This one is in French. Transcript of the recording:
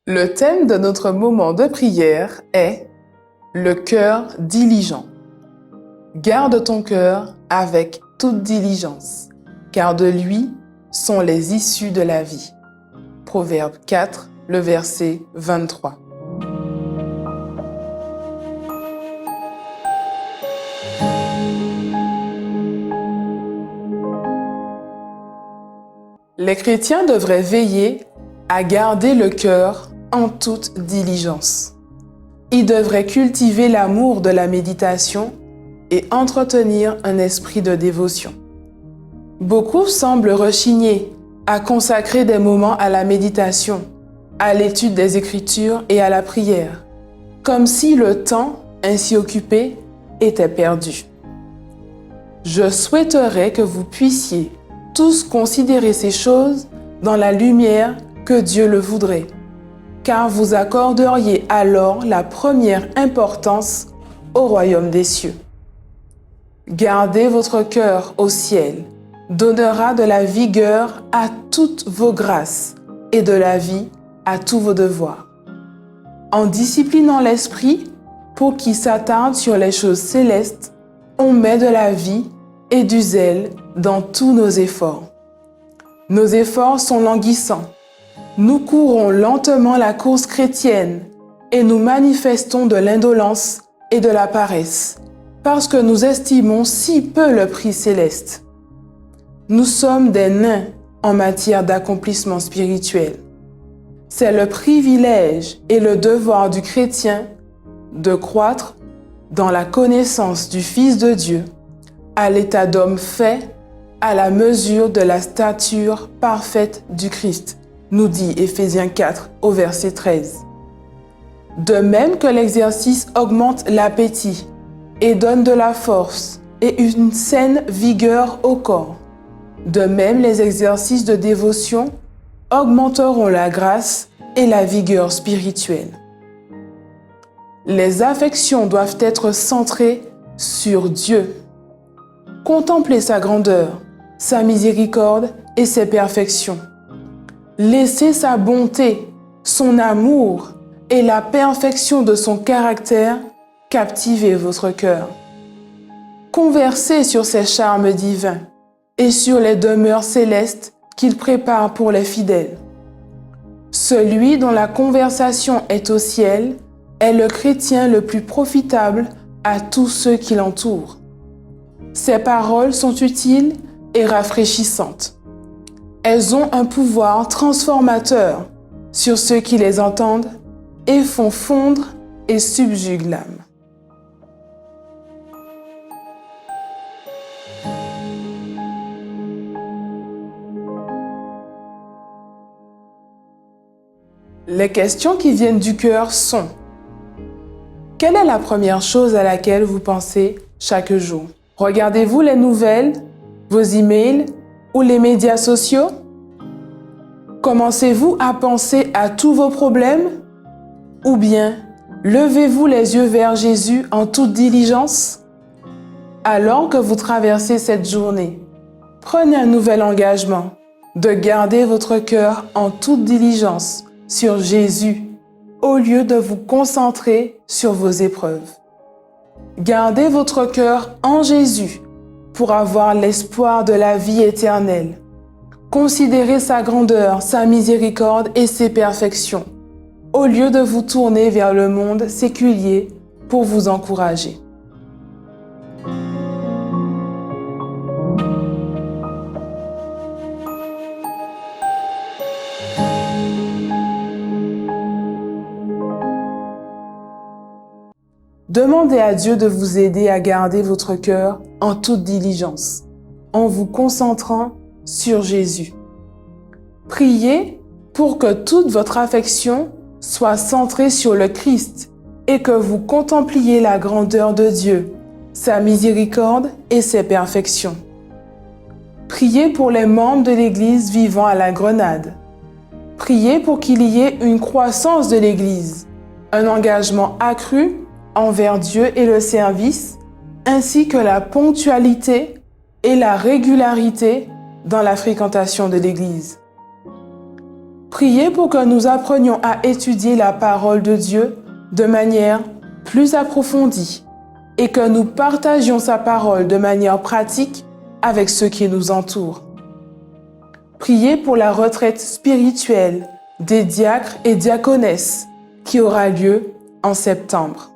Le thème de notre moment de prière est le cœur diligent. Garde ton cœur avec toute diligence, car de lui sont les issues de la vie. Proverbe 4, le verset 23. Les chrétiens devraient veiller à garder le cœur en toute diligence. Ils devraient cultiver l'amour de la méditation et entretenir un esprit de dévotion. Beaucoup semblent rechigner à consacrer des moments à la méditation, à l'étude des Écritures et à la prière, comme si le temps ainsi occupé était perdu. Je souhaiterais que vous puissiez tous considérer ces choses dans la lumière que Dieu le voudrait, car vous accorderiez alors la première importance au royaume des cieux. Gardez votre cœur au ciel donnera de la vigueur à toutes vos grâces et de la vie à tous vos devoirs. En disciplinant l'esprit pour qu'il s'attarde sur les choses célestes, on met de la vie et du zèle dans tous nos efforts. Nos efforts sont languissants. Nous courons lentement la course chrétienne et nous manifestons de l'indolence et de la paresse parce que nous estimons si peu le prix céleste. Nous sommes des nains en matière d'accomplissement spirituel. C'est le privilège et le devoir du chrétien de croître dans la connaissance du Fils de Dieu, à l'état d'homme fait, à la mesure de la stature parfaite du Christ, nous dit Éphésiens 4 au verset 13. De même que l'exercice augmente l'appétit et donne de la force et une saine vigueur au corps, de même les exercices de dévotion augmenteront la grâce et la vigueur spirituelle. Les affections doivent être centrées sur Dieu. Contemplez sa grandeur, sa miséricorde et ses perfections. Laissez sa bonté, son amour et la perfection de son caractère captiver votre cœur. Conversez sur ses charmes divins et sur les demeures célestes qu'il prépare pour les fidèles. Celui dont la conversation est au ciel est le chrétien le plus profitable à tous ceux qui l'entourent. Ses paroles sont utiles et rafraîchissantes. Elles ont un pouvoir transformateur sur ceux qui les entendent et font fondre et subjuguent l'âme. Les questions qui viennent du cœur sont: quelle est la première chose à laquelle vous pensez chaque jour? Regardez-vous les nouvelles, vos emails ou les médias sociaux? Commencez-vous à penser à tous vos problèmes? Ou bien, levez-vous les yeux vers Jésus en toute diligence? Alors que vous traversez cette journée, prenez un nouvel engagement de garder votre cœur en toute diligence sur Jésus au lieu de vous concentrer sur vos épreuves. Gardez votre cœur en Jésus pour avoir l'espoir de la vie éternelle. Considérez sa grandeur, sa miséricorde et ses perfections, au lieu de vous tourner vers le monde séculier pour vous encourager. Demandez à Dieu de vous aider à garder votre cœur en toute diligence, en vous concentrant sur Jésus. Priez pour que toute votre affection soit centrée sur le Christ et que vous contempliez la grandeur de Dieu, sa miséricorde et ses perfections. Priez pour les membres de l'Église vivant à la Grenade. Priez pour qu'il y ait une croissance de l'Église, un engagement accru envers Dieu et le service, ainsi que la ponctualité et la régularité dans la fréquentation de l'Église. Priez pour que nous apprenions à étudier la parole de Dieu de manière plus approfondie et que nous partagions sa parole de manière pratique avec ceux qui nous entourent. Priez pour la retraite spirituelle des diacres et diaconesses qui aura lieu en septembre.